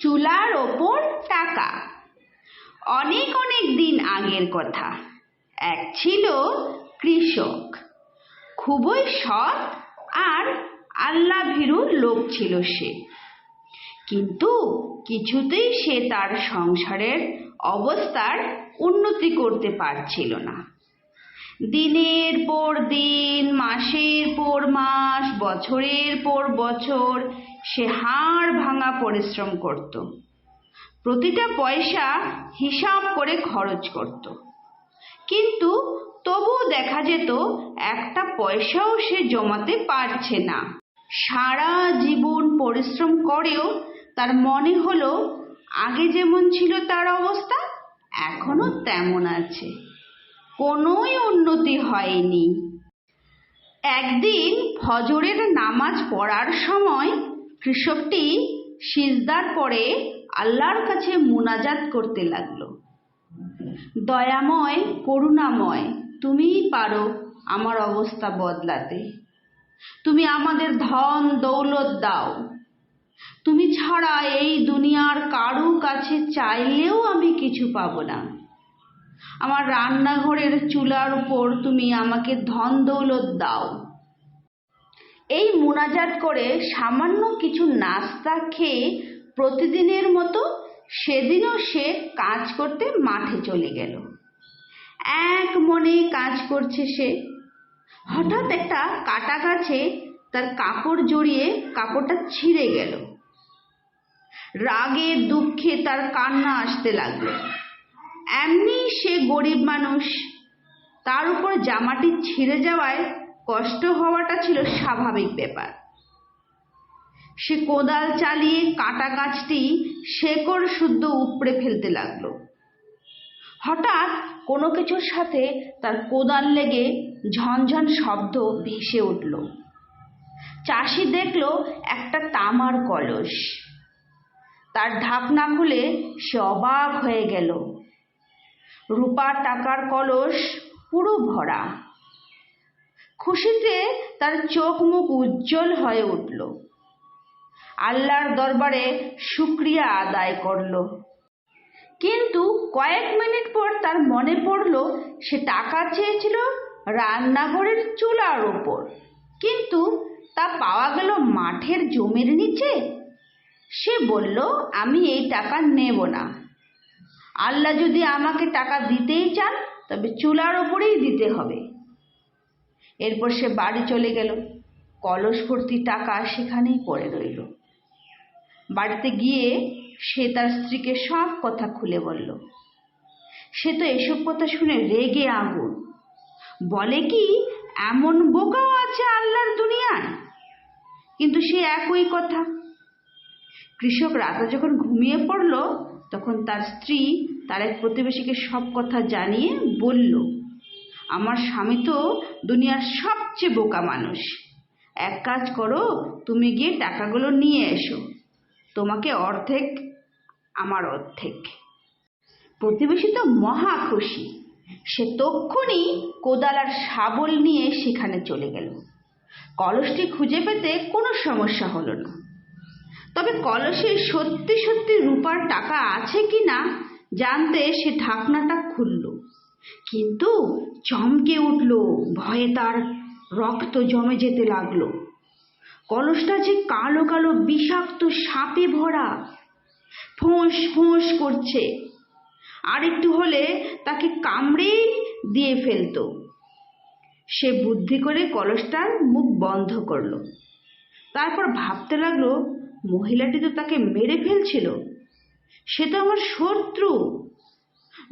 চুলার ওপর টাকা। অনেক অনেক দিন আগের কথা। এক ছিল কৃষক, খুবই সৎ আর আল্লাহ ভীরু লোক ছিল সে। কিন্তু কিছুতেই সে তার সংসারের অবস্থার উন্নতি করতে পারছিল না। দিনের পর দিন, মাসের পর মাস, বছরের পর বছর সে হাড় ভাঙা পরিশ্রম করত। প্রতিটা পয়সা হিসাব করে খরচ করত, কিন্তু তবুও দেখা যেত একটা পয়সাও সে জমাতে পারছে না। সারা জীবন পরিশ্রম করেও তার মনে হলো আগে যেমন ছিল তার অবস্থা এখনো তেমন আছে, কোনোই উন্নতি হয়নি। একদিন ফজরের নামাজ পড়ার সময় কৃষকটি সিজদার পরে আল্লাহর কাছে মুনাজাত করতে লাগলো। দয়াময়, করুণাময়, তুমিই পারো আমার অবস্থা বদলাতে। তুমি আমাদের ধন দৌলত দাও। তুমি ছাড়া এই দুনিয়ার কারো কাছে চাইলেও আমি কিছু পাবো না। আমার রান্নাঘরের চুলার উপর তুমি আমাকে ধন দৌলত দাও। এই মুনাজাত করে সামান্য কিছু নাস্তা খেয়ে প্রতিদিনের মতো সেদিনও সে কাজ করতে মাঠে চলে গেল। এক মনে কাজ করছে সে। হঠাৎ একটা কাটা গাছে তার কাপড় জড়িয়ে কাপড়টা ছিঁড়ে গেল। রাগে দুঃখে তার কান্না আসতে লাগলো। এমনি সে গরিব মানুষ, তার উপর জামাটি ছিঁড়ে যাওয়ায় কষ্ট হওয়াটা ছিল স্বাভাবিক ব্যাপার। সে কোদাল চালিয়ে কাটা গাছটি শেকড় শুদ্ধ উপড়ে ফেলতে লাগলো। হঠাৎ কোনো কিছুর সাথে তার কোদাল লেগে ঝনঝন শব্দ ভেসে উঠল। চাষি দেখলো একটা তামার কলস। তার ঢাকনা খুলে সে অবাক হয়ে গেল। রূপার টাকার কলস পুরো ভরা। খুশিতে তার চোখ মুখ উজ্জ্বল হয়ে উঠল। আল্লাহর দরবারে শুকরিয়া আদায় করল। কিন্তু কয়েক মিনিট পর তার মনে পড়ল সে টাকা চেয়েছিল রান্নাঘরের চুলার ওপর, কিন্তু তা পাওয়া গেল মাঠের জমির নিচে। সে বলল, আমি এই টাকা নেব না। আল্লাহ যদি আমাকে টাকা দিতেই চান তবে চুলার ওপরেই দিতে হবে। এরপর সে বাড়ি চলে গেল। কলস ভর্তি টাকা সেখানেই পড়ে রইল। বাড়িতে গিয়ে সে তার স্ত্রীকে সব কথা খুলে বলল। সে তো এসব কথা শুনে রেগে আগুন। বলে কি, এমন বোকাও আছে আল্লাহর দুনিয়ায়? কিন্তু সে একই কথা। কৃষক রাতে যখন ঘুমিয়ে পড়ল তখন তার স্ত্রী তার এক প্রতিবেশীকে সব কথা জানিয়ে বলল, আমার স্বামী তো দুনিয়ার সবচেয়ে বোকা মানুষ। এক কাজ করো, তুমি গিয়ে টাকাগুলো নিয়ে এসো, তোমাকে অর্ধেক আমার অর্ধেক। প্রতিবেশী তো মহা খুশি। সে তক্ষুনি কোদাল আর শাবল নিয়ে সেখানে চলে গেল। কলসটি খুঁজে পেতে কোনো সমস্যা হলো না। তবে কলসে সত্যি সত্যি রূপার টাকা আছে কিনা জানতে সে ঢাকনাটা খুলল, কিন্তু চমকে উঠল। ভয়ে তার রক্ত জমে যেতে লাগলো। কলসটা যে কালো কালো বিষাক্ত সাপে ভরা, ফোঁস ফোঁস করছে। আর একটু হলে তাকে কামড়েই দিয়ে ফেলতো। সে বুদ্ধি করে কলসটার মুখ বন্ধ করলো। তারপর ভাবতে লাগলো, মহিলাটি তো তাকে মেরে ফেলছিল, সে তো আমার শত্রু।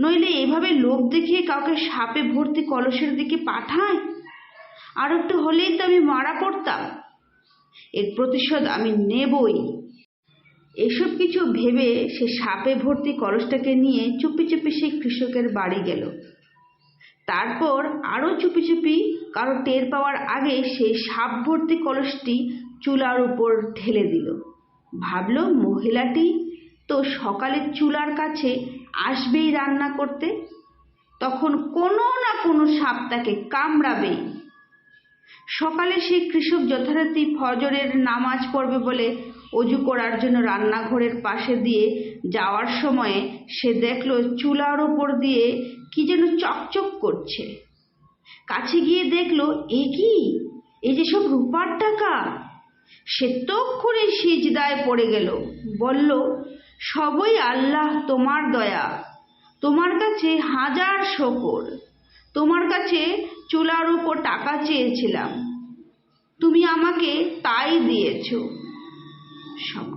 নইলে এভাবে লোভ দেখিয়ে কাউকে সাপে ভর্তি কলসের দিকে পাঠায়? আর একটু হলেই তো আমি মারা পড়তাম। এর প্রতিশোধ আমি নেবই। এসব কিছু ভেবে সে সাপে ভর্তি কলসটাকে নিয়ে চুপি চুপি সেই কৃষকের বাড়ি গেল। তারপর আরও চুপি চুপি, কারো টের পাওয়ার আগে সেই সাপ ভর্তি কলসটি চুলার উপর ঢেলে দিল। ভাবল, মহিলাটি তো সকালে চুলার কাছে আসবেই রান্না করতে, তখন কোনো না কোনো সাপ তাকে কামড়াবেই। সকালে সেই কৃষক যথারীতি ফজরের নামাজ পড়বে বলে অজু করার জন্য রান্নাঘরের পাশে দিয়ে যাওয়ার সময়ে সে দেখলো চুলার ওপর দিয়ে কি যেন চকচক করছে। কাছে গিয়ে দেখলো এ কি, এই যে সব রূপার টাকা। সে তক্ষুনি সিজদায় পড়ে গেল, বলল, সবই আল্লাহ তোমার দয়া, তোমার কাছে হাজার শকর। তোমার কাছে চুলার উপর টাকা চেয়েছিলাম, তুমি আমাকে তাই দিয়েছো। সব